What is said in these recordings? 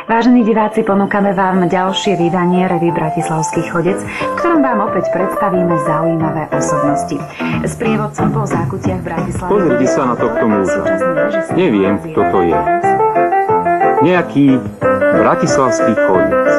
Vážení diváci, ponúkame vám ďalšie vydanie Revue Bratislavský chodec, v ktorom vám opäť predstavíme zaujímavé osobnosti. S prievodcom po zákutiach Bratislavy... Pozrite sa na tohto muža. Neviem, kto to je. Nejaký bratislavský chodec.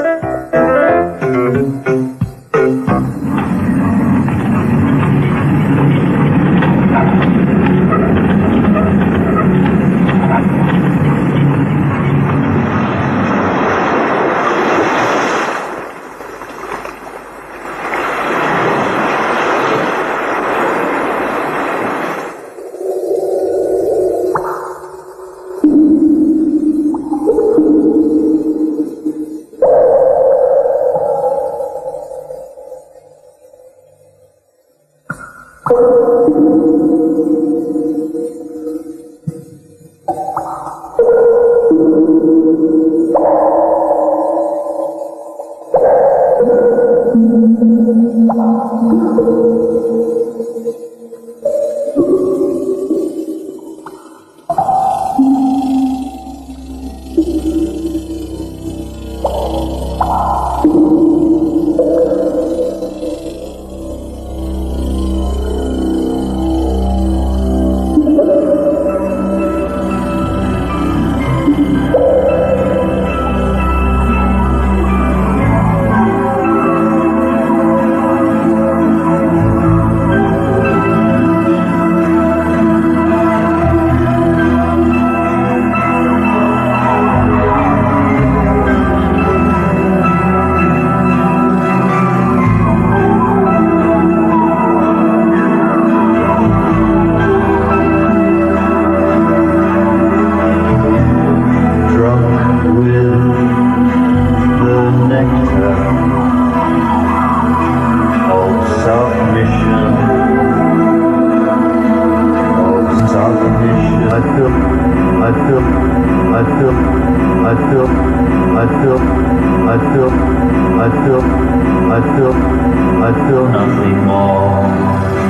I feel nothing more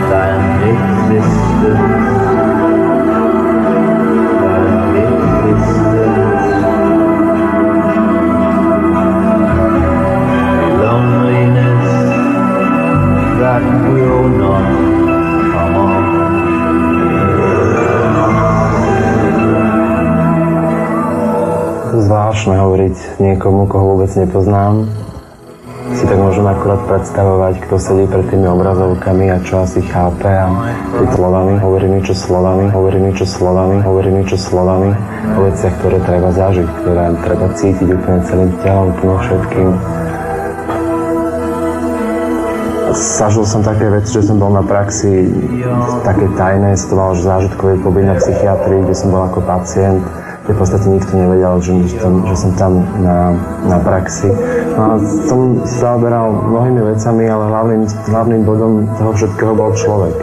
than existence. Loneliness that will not come on. Zvláštne hovoriť niekomu, koho vôbec nepoznám. Si tak môžem akurát predstavovať, kto sedí pred tými obrazovkami a čo asi chápe a keď slovami, hovorí niečo slovami, o veciach, ktoré treba zažiť, ktoré treba cítiť úplne celým telom, úplne všetkým. Zažil som také veci, že som bol na praxi také tajné, to bol zážitkový pobyt na psychiatrii, kde som bol ako pacient, kde v podstate nikto nevedel, že som tam na praxi. No a som sa zaoberal mnohými vecami, ale hlavným bodom toho všetkého bol človek.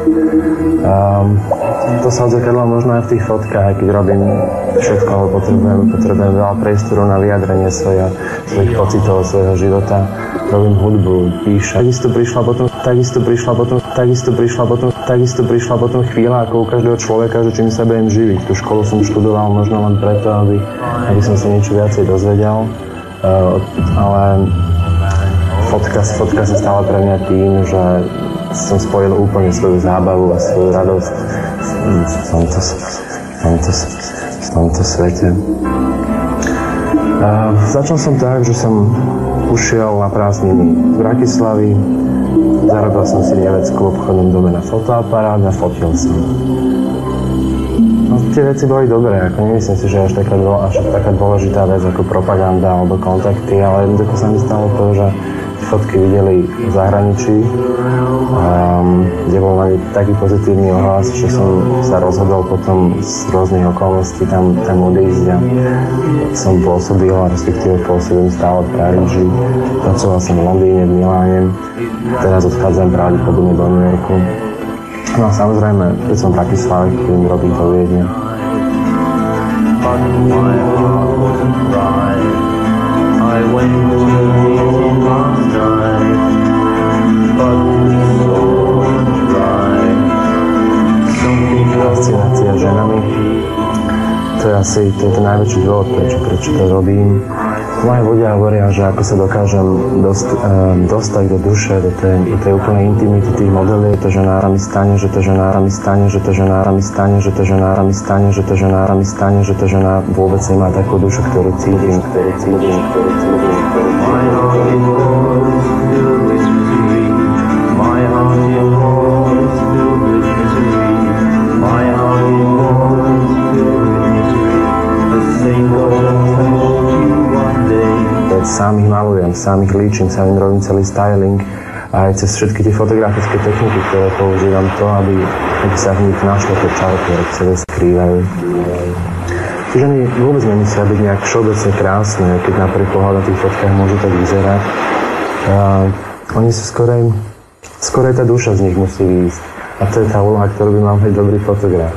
To sa odzrkadlo možno aj v tých fotkách, keď robím všetko, ale potrebujem veľa priestoru na vyjadrenie svojich pocitov, svojho života. Robím hudbu, píšem. Takisto prišla potom chvíľa, ako u každého človeka, že čím sa budem živiť. Tú školu som študoval možno len preto, aby som sa niečo viacej dozvedel. Ale fotka sa stala pre mňa tým, že som spojil úplne svoju zábavu a svoju radosť v tomto svete. Začal som tak, že som ušiel na prázdniny z Bratislavy, zarobil som si v nemeckú obchodnom dome na fotoaparát a fotil som. No, tie veci boli dobré, ako nemyslím si, že až taká dôležitá vec ako propaganda alebo kontakty, ale jednoducho sa mi stalo to, že fotky videli v zahraničí, kde bol na nich taký pozitívny ohlas, že som sa rozhodol potom z rôznych okolností tam odísť a som pôsobil, respektíve pôsobím stále v Paríži. Pracoval som v Londýne, v Miláne, teraz odchádzam pravdepodobne do New Yorku. No a samozrejme, keď som v Bratislave, budem robiť do Viedne. I went to the meeting last night, but so dry. Fascinácia ženami, to je asi asi to je ten najväčší dôvod, prečo to robím. Moji ľudia hovoria, že ako sa dokážem dostať do duše, do tej úplnej intimity tých modeliek, to žena mi stane, že to žena mi stane, že to žena mi stane, že to žena mi stane, že to žena mi stane, že to žena vôbec nemá takú dušu, ktorú cítim. Sám ich malujem, sám ich líčim, sám im robím celý styling a aj cez všetky tie fotografické techniky, ktoré používam to, aby sa v nich našlo to čaro, ktoré v sebe skrývajú. Tí ženy vôbec nemusia byť nejak všeobecne krásne, keď na prvý pohľad na tých fotkách môžu tak vyzerať. Oni sú skorej tá duša z nich musí výjsť. A to je tá úloha, ktorú by mal mať dobrý fotograf.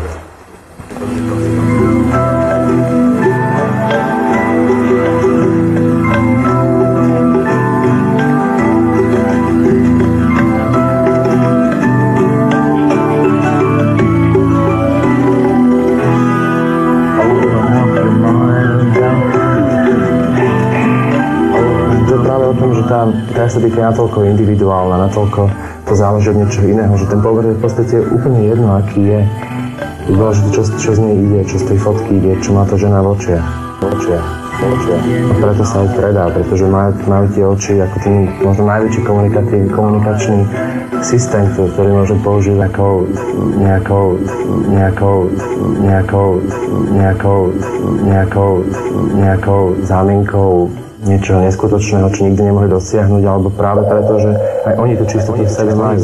Tá estetika je natoľko individuálna, natoľko to záleží od niečoho iného, že ten povrch je v podstate úplne jedno, aký je. Je dôležité, čo z nej ide, čo z tej fotky ide, čo má tá žena v očiach. A preto sa aj predá, pretože majú tie oči ako ten možno najväčší komunikačný systém, ktorý môže použiť nejakou zámienkou niečo neskutočného, čo nikdy nemohli dosiahnuť, alebo práve preto, že aj oni tú čistotu v sebe majú.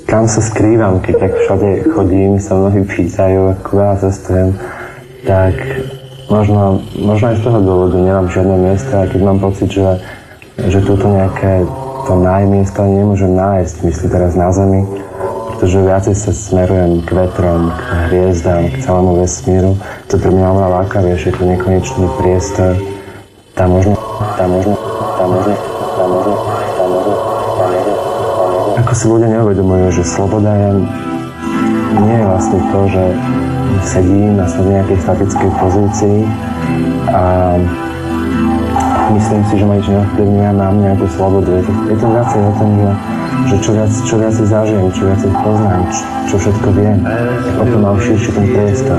Kam sa skrývam, keď tak všade chodím, sa mnohí pýtajú, ako veľa cestujem, tak možno aj z toho dôvodu nemám žiadne miesto, a keď mám pocit, že túto nejaké to nájmiesto nemôžem nájsť, myslím teraz na Zemi, pretože viacej sa smerujem k vetrom, k hviezdám, k celému vesmíru. To pre mňa oveľa lákavejšie, je to nekonečný priestor. Tam možno. Ako si ľudia neuvedomujú, že sloboda nie je vlastne to, že sedím na nejakej statickej pozícii a myslím si, že ma nič neovplyvňuje, mám nejakú slobodu. Je to viacej o tom, že čo viac zažijem, čo viac poznám, čo všetko viem, o to mám širší ten priestor,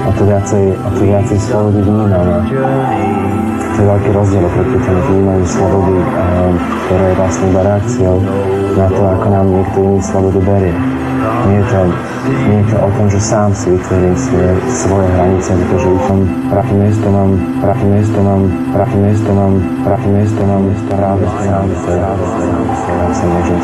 o to viacej slobody vnímam. To je veľký rozdiel oproti tomu vnímaniu slobody, ktorá je vlastne iba reakciou na to, ako nám niekto iný slobodu berie. Nie je to o tom, že sám si vytvorím svoje hranice, pretože v tom práve miesto mám práve sám, to ja sa môžem